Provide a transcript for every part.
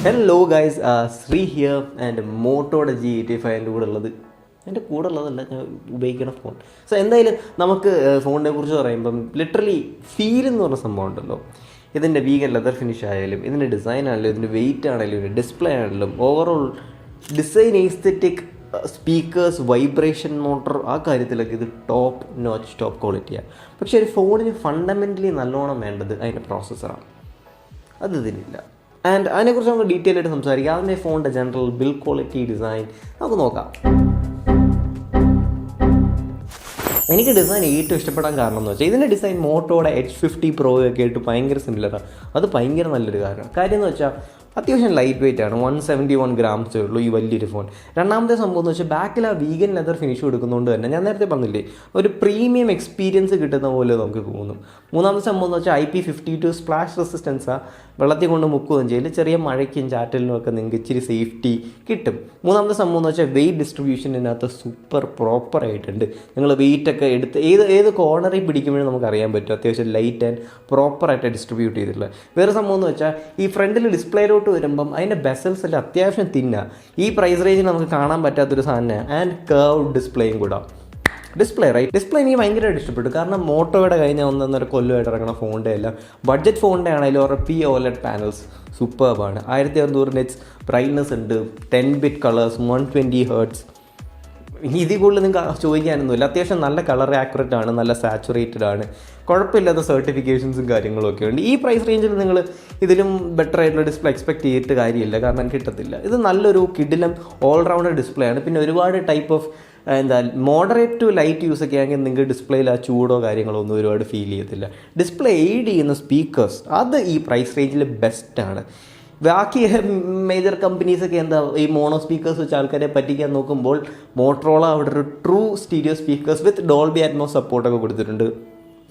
Hello guys, Sree here and മോട്ടോയുടെ G85 എൻ്റെ കൂടെ ഉള്ളതല്ല ഞാൻ ഉപയോഗിക്കുന്ന ഫോൺ. സോ എന്തായാലും നമുക്ക് ഫോണിനെ കുറിച്ച് പറയുമ്പം ലിറ്ററലി ഫീൽ എന്ന് പറഞ്ഞ സംഭവം ഉണ്ടല്ലോ. ഇതിൻ്റെ വീഗൻ ലെതർ ഫിനിഷ് ആയാലും ഇതിൻ്റെ ഡിസൈൻ ആണെങ്കിലും ഇതിൻ്റെ വെയിറ്റ് ആണെങ്കിലും ഇതിൻ്റെ ഡിസ്പ്ലേ ആണെങ്കിലും overall design aesthetic speakers vibration motor ആ കാര്യത്തിലൊക്കെ ഇത് ടോപ്പ് ക്വാളിറ്റിയാണ്. പക്ഷേ ഒരു ഫോണിന് ഫണ്ടമെൻ്റലി നല്ലോണം വേണ്ടത് അതിൻ്റെ പ്രോസസ്സറാണ്. അത് ഇതിനില്ല. ആൻഡ് അതിനെക്കുറിച്ച് നമുക്ക് ഡീറ്റെയിൽ ആയിട്ട് സംസാരിക്കാം. അതിൻ്റെ ഫോണിൻ്റെ ജനറൽ ബിൽഡ് ക്വാളിറ്റി ഡിസൈൻ നമുക്ക് നോക്കാം. എനിക്ക് ഡിസൈൻ ഏറ്റവും ഇഷ്ടപ്പെടാൻ കാരണം എന്ന് വെച്ചാൽ ഇതിൻ്റെ ഡിസൈൻ മോട്ടോയുടെ H50 Pro ഒക്കെ ആയിട്ട് ഭയങ്കര സിമിലറാണ്. അത് ഭയങ്കര നല്ലൊരു കാര്യം എന്ന് വെച്ചാൽ അത്യാവശ്യം ലൈറ്റ് വെയിറ്റ് ആണ്. 171 ഗ്രാംസേ ഉള്ളൂ ഈ വലിയൊരു ഫോൺ. രണ്ടാമത്തെ സംഭവം എന്ന് വെച്ചാൽ ബാക്കിൽ ആ വീഗൻ ലെതർ ഫിനിഷ് കൊടുക്കുന്നതുകൊണ്ട് തന്നെ ഞാൻ നേരത്തെ പറഞ്ഞില്ലേ ഒരു പ്രീമിയം എക്സ്പീരിയൻസ് കിട്ടുന്ന പോലെ നമുക്ക് തോന്നും. മൂന്നാമത്തെ സംഭവം എന്ന് വെച്ചാൽ IP52 സ്പ്ലാഷ് റെസിസ്റ്റൻസാണ്. വെള്ളത്തിൽ കൊണ്ട് മുക്കുകയും ചെയ്യില്ല. ചെറിയ മഴയ്ക്കും ചാറ്റലിനും ഒക്കെ നിങ്ങൾക്ക് ഇച്ചിരി സേഫ്റ്റി കിട്ടും. മൂന്നാമത്തെ സംഭവം എന്ന് വെച്ചാൽ വെയിറ്റ് ഡിസ്ട്രിബ്യൂഷനകത്ത് സൂപ്പർ പ്രോപ്പറായിട്ടുണ്ട്. നിങ്ങൾ വെയിറ്റൊക്കെ എടുത്ത് ഏത് കോർണറിൽ പിടിക്കുമ്പോഴും നമുക്ക് അറിയാൻ പറ്റും അത്യാവശ്യം ലൈറ്റ് ആൻഡ് പ്രോപ്പറായിട്ട് ഡിസ്ട്രിബ്യൂട്ട് ചെയ്തിട്ടുള്ളത്. വേറെ സംഭവം എന്ന് വെച്ചാൽ ഈ ഫ്രണ്ടിൽ ഡിസ്പ്ലേയിലോട്ട് വരുമ്പം അതിൻ്റെ ബെസൽസ് എല്ലാം അത്യാവശ്യം തിന്നാണ്. ഈ പ്രൈസ് റേഞ്ചിൽ നമുക്ക് കാണാൻ പറ്റാത്തൊരു സാധനമാണ്. ആൻഡ് കർവ്ഡ് ഡിസ്പ്ലേയും കൂടാ. ഡിസ്പ്ലേ എനിക്ക് ഭയങ്കരമായിട്ട് ഇഷ്ടപ്പെട്ടു. കാരണം മോട്ടോയുടെ കഴിഞ്ഞ 1.5 കൊല്ലമായിട്ട് ഇറങ്ങുന്ന ഫോണിൻ്റെ എല്ലാം ബഡ്ജറ്റ് ഫോണിൻ്റെ ആണെങ്കിലും അവരുടെ OLED പാനൽസ് സൂപ്പർബാണ്. 1600 നെറ്റ്സ് ബ്രൈറ്റ്നസ് ഉണ്ട്, 10 ബിറ്റ് കളേഴ്സ്, 120 ഹെർട്സ്. ഇതിൽ കൂടുതൽ നിങ്ങൾക്ക് ചോദിക്കാനൊന്നുമില്ല. അത്യാവശ്യം നല്ല കളർ ആക്യുറേറ്റ് ആണ്, നല്ല സാച്ചുറേറ്റഡ് ആണ്, കുഴപ്പമില്ലാത്ത സർട്ടിഫിക്കേഷൻസും കാര്യങ്ങളും ഒക്കെ ഉണ്ട്. ഈ പ്രൈസ് റേഞ്ചിൽ നിങ്ങൾ ഇതിലും ബെറ്റർ ആയിട്ടുള്ള ഡിസ്പ്ലേ എക്സ്പെക്ട് ചെയ്തിട്ട് കാര്യമില്ല, കാരണം കിട്ടത്തില്ല. ഇത് നല്ലൊരു കിഡിലും ഓൾറൗണ്ടർ ഡിസ്പ്ലേ ആണ്. പിന്നെ ഒരുപാട് type of moderate to light use ഒക്കെ ആണെങ്കിൽ നിങ്ങൾക്ക് ഡിസ്പ്ലേയിൽ ആ ചൂടോ കാര്യങ്ങളോ ഒന്നും ഒരുപാട് ഫീൽ ചെയ്യത്തില്ല. ഡിസ്പ്ലേ എയ്ഡ് ചെയ്യുന്ന സ്പീക്കേഴ്സ് അത് ഈ പ്രൈസ് റേഞ്ചിൽ ബെസ്റ്റാണ്. ബാക്കി മേജർ കമ്പനീസൊക്കെ ഈ മോണോ സ്പീക്കേഴ്സ് വെച്ച് ആൾക്കാരെ പറ്റിക്കാൻ നോക്കുമ്പോൾ മോട്ടറോള അവിടെ ഒരു true stereo speakers with Dolby Atmos സപ്പോർട്ടൊക്കെ കൊടുത്തിട്ടുണ്ട്.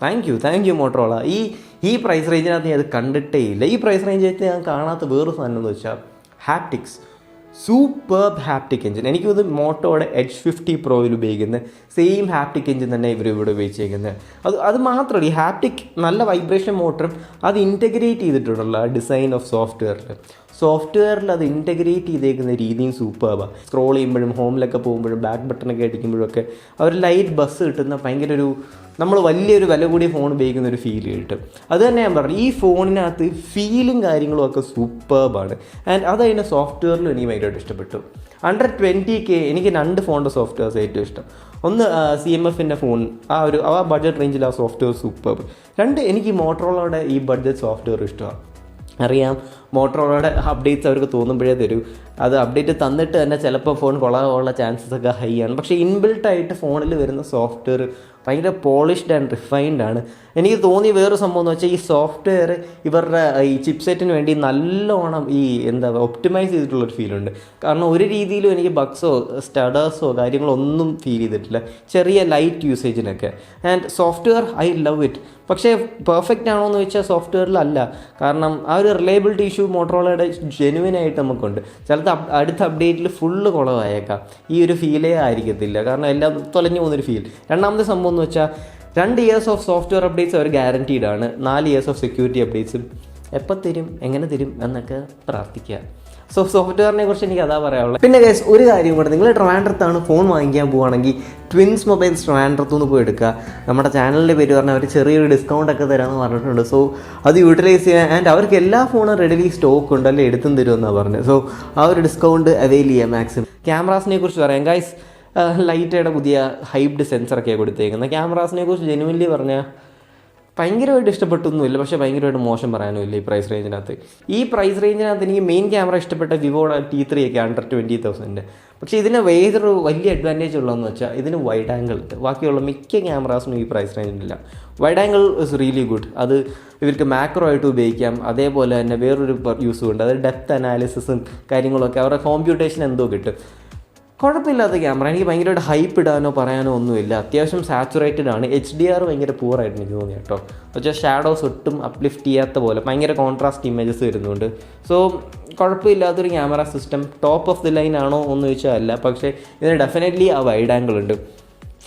Thank you Motorola. ഈ പ്രൈസ് റേഞ്ചിനകത്ത് ഞാൻ അത് കണ്ടിട്ടേ ഇല്ല. ഈ പ്രൈസ് റേഞ്ചിനകത്ത് ഞാൻ കാണാത്ത വേറൊരു സാധനം എന്ന് വെച്ചാൽ ഹാപ്റ്റിക്സ്. Superb haptic engine. എനിക്കത് മോട്ടോയുടെ H50 Proയിൽ ഉപയോഗിക്കുന്ന സെയിം ഹാപ്റ്റിക് എഞ്ചിൻ തന്നെ ഇവിടെ ഉപയോഗിച്ചേക്കുന്നത്. അത് മാത്രമല്ല, ഈ ഹാപ്റ്റിക് നല്ല വൈബ്രേഷൻ മോട്ടറും അത് ഇൻറ്റഗ്രേറ്റ് ചെയ്തിട്ടുണ്ടല്ലോ ഡിസൈൻ ഓഫ് സോഫ്റ്റ്വെയറിൽ അത് ഇൻറ്റഗ്രേറ്റ് ചെയ്തേക്കുന്ന രീതിയും സൂപ്പർബാണ്. സ്ക്രോൾ ചെയ്യുമ്പോഴും ഹോമിലൊക്കെ പോകുമ്പോഴും ബാക്ക് ബട്ടണൊക്കെ അടിക്കുമ്പോഴൊക്കെ അവർ ലൈറ്റ് ബസ് കിട്ടുന്ന ഭയങ്കര നമ്മൾ വലിയൊരു വില കൂടിയ ഫോൺ ഉപയോഗിക്കുന്ന ഒരു ഫീൽ കിട്ടും. അത് തന്നെ ഞാൻ പറഞ്ഞു, ഈ ഫോണിനകത്ത് ഫീലും കാര്യങ്ങളും ഒക്കെ സൂപ്പർബാണ്. ആൻഡ് അത് അതിൻ്റെ സോഫ്റ്റ്വെയറിലും എനിക്ക് ഭയങ്കരമായിട്ട് ഇഷ്ടപ്പെട്ടു. അണ്ടർ 20K എനിക്ക് 2 ഫോണിൻ്റെ സോഫ്റ്റ്വെയർസ് ഏറ്റവും ഇഷ്ടം. ഒന്ന് CMFൻ്റെ ഫോൺ, ആ ബഡ്ജറ്റ് റേഞ്ചിൽ ആ സോഫ്റ്റ്വെയർ സൂപ്പർബ്. 2 എനിക്ക് മോട്ടറോളയുടെ ഈ ബഡ്ജറ്റ് സോഫ്റ്റ്വെയർ ഇഷ്ടമാണ്. അറിയാം, മോട്ടറോളയുടെ അപ്ഡേറ്റ്സ് അവർക്ക് തോന്നുമ്പോഴേ തരൂ. അത് അപ്ഡേറ്റ് തന്നിട്ട് തന്നെ ചിലപ്പോൾ ഫോൺ കൊള്ളാനുള്ള ചാൻസസ് ഒക്കെ ഹൈ ആണ്. പക്ഷേ ഇൻബിൽട്ടായിട്ട് ഫോണിൽ വരുന്ന സോഫ്റ്റ്വെയർ ഭയങ്കര പോളിഷ്ഡ് ആൻഡ് റിഫൈൻഡ് ആണ്. എനിക്ക് തോന്നിയ വേറൊരു സംഭവം എന്ന് വെച്ചാൽ ഈ സോഫ്റ്റ്വെയർ ഇവരുടെ ഈ ചിപ്സെറ്റിന് വേണ്ടി നല്ലോണം ഒപ്റ്റിമൈസ് ചെയ്തിട്ടുള്ളൊരു ഫീലുണ്ട്. കാരണം ഒരു രീതിയിലും എനിക്ക് ബഗ്സോ സ്റ്റഡേഴ്സോ കാര്യങ്ങളോ ഒന്നും ഫീൽ ചെയ്തിട്ടില്ല, ചെറിയ ലൈറ്റ് യൂസേജിനൊക്കെ. And software I love it. പക്ഷേ പെർഫെക്റ്റ് ആണോ എന്ന് വെച്ചാൽ സോഫ്റ്റ്വെയറിലല്ല. കാരണം ആ ഒരു റിലയബിലിറ്റി ഇഷ്യൂ മോട്ടറോളയുടെ ജെനുവിനായിട്ട് നമുക്കുണ്ട്. ചിലത് അടുത്ത അപ്ഡേറ്റിൽ ഫുള്ള് കുളമായേക്കാം. ഈ ഒരു ഫീലേ ആയിരിക്കത്തില്ല, കാരണം എല്ലാം തൊലഞ്ഞു പോകുന്നൊരു ഫീൽ. രണ്ടാമത്തെ സംഭവം എന്ന് വെച്ചാൽ 2 ഇയേഴ്സ് ഓഫ് സോഫ്റ്റ്വെയർ അപ്ഡേറ്റ്സ് അവർ ഗ്യാരൻറ്റീഡ് ആണ്. 4 ഇയേഴ്സ് ഓഫ് സെക്യൂരിറ്റി അപ്ഡേറ്റ്സും എപ്പോൾ തരും, എങ്ങനെ തരും എന്നൊക്കെ പ്രാർത്ഥിക്കുക. സോ സോഫ്റ്റ്വെയറിനെ കുറിച്ച് എനിക്ക് അതാ പറയാനുള്ളത്. പിന്നെ ഗൈസ്, ഒരു കാര്യം കൂടെ, നിങ്ങൾ ട്രിവാൻഡ്രത്താണ് ഫോൺ വാങ്ങിക്കാൻ പോവുകയാണെങ്കിൽ ട്വിൻസ് മൊബൈൽസ് ട്രിവാൻഡ്രത്തുനിന്ന് പോയി എടുക്കുക. നമ്മുടെ ചാനലിൻ്റെ പേര് പറഞ്ഞാൽ അവർ ചെറിയൊരു ഡിസ്കൗണ്ട് ഒക്കെ തരാമെന്ന് പറഞ്ഞിട്ടുണ്ട്. സോ അത് യൂട്ടിലൈസ് ചെയ്യാൻ. ആൻഡ് അവർക്ക് എല്ലാ ഫോണും റെഡിലി സ്റ്റോക്ക് ഉണ്ട്, അല്ലേ എടുത്തും തരുമെന്നാണ് പറഞ്ഞത്. സോ ആ ഒരു ഡിസ്കൗണ്ട് അവൈൽ ചെയ്യുക മാക്സിമം. ക്യാമറാസിനെ കുറിച്ച് പറയാം ഗൈസ്. ലൈറ്റയുടെ പുതിയ ഹൈബ്ഡ് സെൻസറൊക്കെയാണ് കൊടുത്തേക്കുന്നത്. ക്യാമറാസിനെ കുറിച്ച് ജെനുവിൻലി പറഞ്ഞാൽ ഭയങ്കരമായിട്ട് ഇഷ്ടപ്പെട്ടൊന്നുമില്ല, പക്ഷേ ഭയങ്കരമായിട്ട് മോശം പറയാനുമില്ല ഈ പ്രൈസ് റേഞ്ചിനകത്ത്. ഈ പ്രൈസ് റേഞ്ചിനകത്ത് എനിക്ക് മെയിൻ ക്യാമറ ഇഷ്ടപ്പെട്ട വിവോയുടെ T3 ഒക്കെ അണ്ടർ 20,000. പക്ഷേ ഇതിന് വേറൊരു വലിയ അഡ്വാൻറ്റേജ് ഉള്ളതെന്ന് വെച്ചാൽ ഇതിന് വൈഡ് ആംഗിൾ ഉണ്ട്. ബാക്കിയുള്ള മിക്ക ക്യാമറാസിനും ഈ പ്രൈസ് റേഞ്ചിലില്ല. Wide angle is really good. അത് ഇവർക്ക് മാക്രോ ആയിട്ട് ഉപയോഗിക്കാം. അതേപോലെ തന്നെ വേറൊരു യൂസും ഉണ്ട്, അത് ഡെപ്ത് അനാലിസിസും കാര്യങ്ങളൊക്കെ അവരുടെ കോമ്പ്യൂട്ടേഷൻ എന്തോ കിട്ടും. കുഴപ്പമില്ലാത്ത ക്യാമറ. എനിക്ക് ഭയങ്കരമായിട്ട് ഹൈപ്പ് ഇടാനോ പറയാനോ ഒന്നുമില്ല. അത്യാവശ്യം സാച്ചുറേറ്റഡ് ആണ്. HDR ഭയങ്കര പൂറായിട്ട് എനിക്ക് തോന്നി കേട്ടോ. പക്ഷേ ഷാഡോസ് ഒട്ടും അപ്ലിഫ്റ്റ് ചെയ്യാത്ത പോലെ ഭയങ്കര കോൺട്രാസ്റ്റ് ഇമേജസ് വരുന്നുണ്ട്. സോ കുഴപ്പമില്ലാത്തൊരു camera system. Top of the line ആണോ എന്ന് ചോദിച്ചാൽ അല്ല, പക്ഷേ ഇതിന് ഡെഫിനറ്റ്ലി ആ വൈഡ് ആംഗിൾ ഉണ്ട്.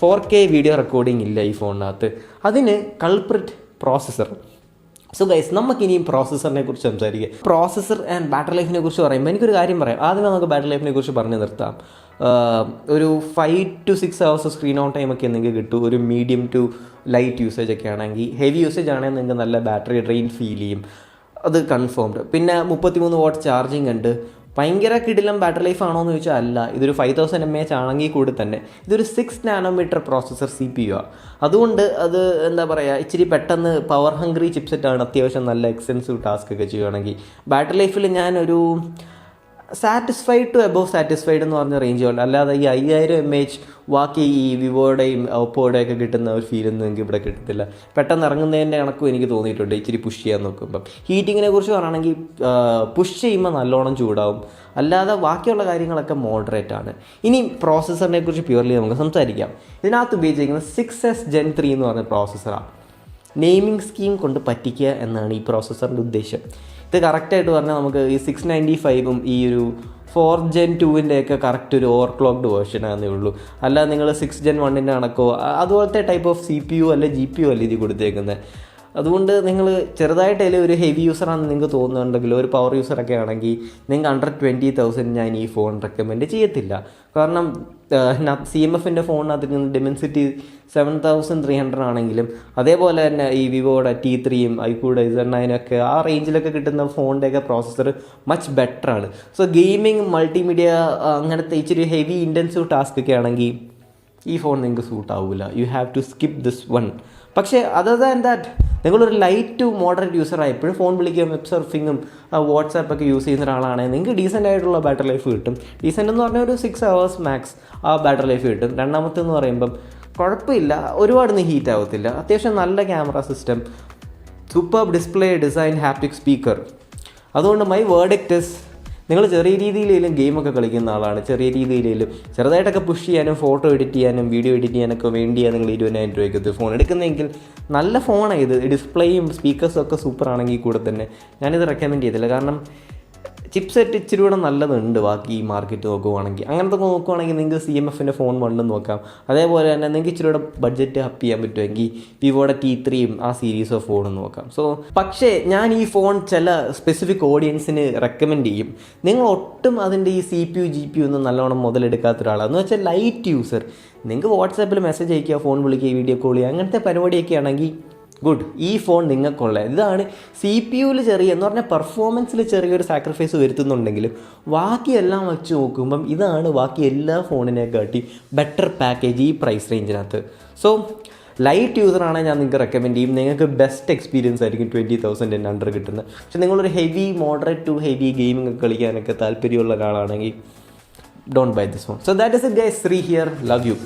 4K വീഡിയോ റെക്കോർഡിംഗ് ഇല്ല ഈ ഫോണിനകത്ത്. അതിന് കൾപ്രിറ്റ് പ്രോസസ്സർ. സോ ഗൈസ്, നമുക്കിനിയും പ്രോസസ്സറിനെ കുറിച്ച് സംസാരിക്കാം. പ്രോസസ്സർ ആൻഡ് ബാറ്ററി ലൈഫിനെ കുറിച്ച് പറയുമ്പോൾ എനിക്കൊരു കാര്യം പറയാം. ആദ്യമേ നമുക്ക് ബാറ്ററി ലൈഫിനെ കുറിച്ച് പറഞ്ഞു നിർത്താം. ഒരു 5 to 6 hours screen on time ഒക്കെ നിങ്ങൾക്ക് കിട്ടും. ഒരു മീഡിയം ടു ലൈറ്റ് യൂസേജ് ഒക്കെ ആണെങ്കിൽ. ഹെവി യൂസേജ് ആണെങ്കിൽ നിങ്ങൾക്ക് നല്ല ബാറ്ററി ഡ്രെയിൻ ഫീൽ ചെയ്യും, അത് കൺഫേംഡ്. പിന്നെ 33 വാട്ട് ചാർജിങ് ഉണ്ട്. ഭയങ്കര കിടിലം ബാറ്ററി ലൈഫ് ആണോ എന്ന് ചോദിച്ചാൽ അല്ല. ഇതൊരു 5000 mAh ആണെങ്കിൽ കൂടി തന്നെ ഇതൊരു 6 നാനോമീറ്റർ പ്രോസസ്സർ CPU ആണ്. അതുകൊണ്ട് അത് എന്താ പറയുക, ഇച്ചിരി പെട്ടെന്ന് പവർ ഹംഗ്രി ചിപ്സെറ്റാണ്. അത്യാവശ്യം നല്ല എക്സ്റ്റെൻസീവ് ടാസ്ക് ഒക്കെ ചെയ്യുകയാണെങ്കിൽ ബാറ്ററി ലൈഫിൽ ഞാനൊരു സാറ്റിസ്ഫൈഡ് ടു എബോവ് സാറ്റിസ്ഫൈഡ് എന്ന് പറഞ്ഞ റേഞ്ചുണ്ട്. അല്ലാതെ ഈ 5000 mAh ബാക്കി ഈ വിവോയുടെയും ഓപ്പോയുടെയും ഒക്കെ കിട്ടുന്ന ഒരു ഫീലൊന്നും എനിക്ക് ഇവിടെ കിട്ടത്തില്ല. പെട്ടെന്ന് ഇറങ്ങുന്നതിൻ്റെ കണക്കും എനിക്ക് തോന്നിയിട്ടുണ്ട് ഇച്ചിരി പുഷ് ചെയ്യാൻ നോക്കുമ്പം. ഹീറ്റിങ്ങിനെ കുറിച്ച് പറയുകയാണെങ്കിൽ പുഷ് ചെയ്യുമ്പോൾ നല്ലോണം ചൂടാവും, അല്ലാതെ ബാക്കിയുള്ള കാര്യങ്ങളൊക്കെ മോഡറേറ്റ് ആണ്. ഇനി പ്രോസസ്സറിനെ കുറിച്ച് പ്യൂർലി നമുക്ക് സംസാരിക്കാം. ഇതിനകത്ത് ഉപയോഗിച്ചിരിക്കുന്നത് 6S Gen 3 എന്ന് പറഞ്ഞ പ്രോസസ്സറാണ്. നെയിമിംഗ് സ്കീം കൊണ്ട് പറ്റിക്കുക എന്നാണ് ഈ പ്രോസസ്സറിൻ്റെ ഉദ്ദേശം. ഇത് കറക്റ്റായിട്ട് പറഞ്ഞാൽ നമുക്ക് ഈ 695 ഈ ഒരു 4 Gen 2 കറക്റ്റ് ഒരു ഓവർ ക്ലോക്ക്ഡ് വേർഷനാണെന്നേ ഉള്ളൂ. അല്ലാതെ നിങ്ങൾ 6 Gen 1 കണക്കോ അതുപോലത്തെ ടൈപ്പ് ഓഫ് CPU അല്ല GPU അല്ല ഇത് കൊടുത്തേക്കുന്നത്. അതുകൊണ്ട് നിങ്ങൾ ചെറുതായിട്ടല്ലേ ഒരു ഹെവി യൂസറാണെന്ന് നിങ്ങൾക്ക് തോന്നുന്നുണ്ടെങ്കിൽ, ഒരു പവർ യൂസറൊക്കെ ആണെങ്കിൽ നിങ്ങൾക്ക് അണ്ടർ 20,000 ഞാൻ ഈ ഫോൺ റെക്കമെൻഡ് ചെയ്യത്തില്ല. കാരണം CMFൻ്റെ ഫോണിനകത്ത് നിന്ന് ഡിമെൻസിറ്റി 7300 ആണെങ്കിലും അതേപോലെ തന്നെ ഈ വിവോയുടെ T3യും iQOO Z9 ഒക്കെ ആ റേഞ്ചിലൊക്കെ കിട്ടുന്ന ഫോണിൻ്റെയൊക്കെ പ്രോസസ്സർ മച്ച് ബെറ്ററാണ്. സോ ഗെയിമിങ്, മൾട്ടിമീഡിയ അങ്ങനത്തെ ഇച്ചിരി ഹെവി ഇൻറ്റൻസീവ് ടാസ്ക് ഒക്കെ ആണെങ്കിൽ ഈ ഫോൺ നിങ്ങൾക്ക് സൂട്ട് ആവില്ല. You have to skip this one. പക്ഷേ അതർ ദാൻ ദാറ്റ് നിങ്ങളൊരു ലൈറ്റ് ടു മോഡറേറ്റ് യൂസറായി എപ്പോഴും ഫോൺ വിളിക്കുകയും വെബ് സർഫിങ്ങും വാട്സാപ്പൊക്കെ യൂസ് ചെയ്യുന്ന ഒരാളാണെങ്കിൽ നിങ്ങൾക്ക് ഡീസൻ്റ് ആയിട്ടുള്ള ബാറ്ററി ലൈഫ് കിട്ടും. ഡീസൻ്റ് എന്ന് പറഞ്ഞാൽ ഒരു 6 hours മാക്സ് ആ ബാറ്ററി ലൈഫ് കിട്ടും. രണ്ടാമത്തെന്ന് പറയുമ്പം കുഴപ്പമില്ല, ഒരുപാടൊന്നും ഹീറ്റ് ആവത്തില്ല. അത്യാവശ്യം നല്ല camera system, superb display design, haptic speaker. അതുകൊണ്ട് മൈ വേർഡിക്റ്റ് ഇസ്, നിങ്ങൾ ചെറിയ രീതിയിലും ഗെയിമൊക്കെ കളിക്കുന്ന ആളാണ്, ചെറിയ രീതിയിലും ചെറുതായിട്ടൊക്കെ പുഷ് ചെയ്യാനും ഫോട്ടോ എഡിറ്റ് ചെയ്യാനും വീഡിയോ എഡിറ്റ് ചെയ്യാനൊക്കെ വേണ്ടിയാണ് നിങ്ങൾ 20,000 രൂപയ്ക്ക് ഫോൺ എടുക്കുന്നതെങ്കിൽ നല്ല ഫോണാണ് ഇത്. ഡിസ്പ്ലേയും സ്പീക്കേഴ്സും ഒക്കെ സൂപ്പർ ആണെങ്കിൽ കൂടെ തന്നെ ഞാനിത് റെക്കമെൻഡ് ചെയ്തില്ല. കാരണം ചിപ്സെറ്റ് ഇച്ചിരി കൂടെ നല്ലതുണ്ട് ബാക്കി ഈ മാർക്കറ്റ് നോക്കുവാണെങ്കിൽ. അങ്ങനത്തെ നോക്കുവാണെങ്കിൽ നിങ്ങൾക്ക് CMFൻ്റെ ഫോൺ 1 നോക്കാം. അതേപോലെ തന്നെ നിങ്ങൾക്ക് ഇച്ചിരി കൂടെ ബഡ്ജറ്റ് അപ്പ് ചെയ്യാൻ പറ്റുമെങ്കിൽ വിവോയുടെ T3യും ആ സീരീസ് ഓഫ് ഫോണും നോക്കാം. സോ പക്ഷേ ഞാൻ ഈ ഫോൺ ചില സ്പെസിഫിക് ഓഡിയൻസിന് റെക്കമെൻഡ് ചെയ്യും. നിങ്ങൾ ഒട്ടും അതിൻ്റെ ഈ CPU GPU ഒന്നും നല്ലോണം മുതലെടുക്കാത്ത ഒരാളാണെന്ന് വെച്ചാൽ ലൈറ്റ് യൂസർ, നിങ്ങൾക്ക് വാട്സാപ്പിൽ മെസ്സേജ് അയക്കുക, ഫോൺ വിളിക്കുക, വീഡിയോ കോൾ ചെയ്യുക, അങ്ങനത്തെ പരിപാടിയൊക്കെ ആണെങ്കിൽ ഗുഡ്, ഈ ഫോൺ നിങ്ങൾക്കുള്ള. ഇതാണ് CPUവിൽ ചെറിയ എന്ന് പറഞ്ഞാൽ പെർഫോമൻസിൽ ചെറിയൊരു സാക്രിഫൈസ് വരുത്തുന്നുണ്ടെങ്കിലും ബാക്കിയെല്ലാം വെച്ച് നോക്കുമ്പം ഇതാണ് ബാക്കി എല്ലാ ഫോണിനെക്കാട്ടി ബെറ്റർ പാക്കേജ് ഈ പ്രൈസ് റേഞ്ചിനകത്ത്. സോ ലൈറ്റ് യൂസറാണെങ്കിൽ ഞാൻ നിങ്ങൾക്ക് റെക്കമെൻഡ് ചെയ്യും. നിങ്ങൾക്ക് ബെസ്റ്റ് എക്സ്പീരിയൻസ് ആയിരിക്കും 20,000 അണ്ടർ കിട്ടുന്നത്. പക്ഷേ നിങ്ങളൊരു heavy, moderate to heavy gaming കളിക്കാനൊക്കെ താല്പര്യമുള്ള ഒരാളാണെങ്കിൽ don't buy this one. So that is it guys, Sri here, love you.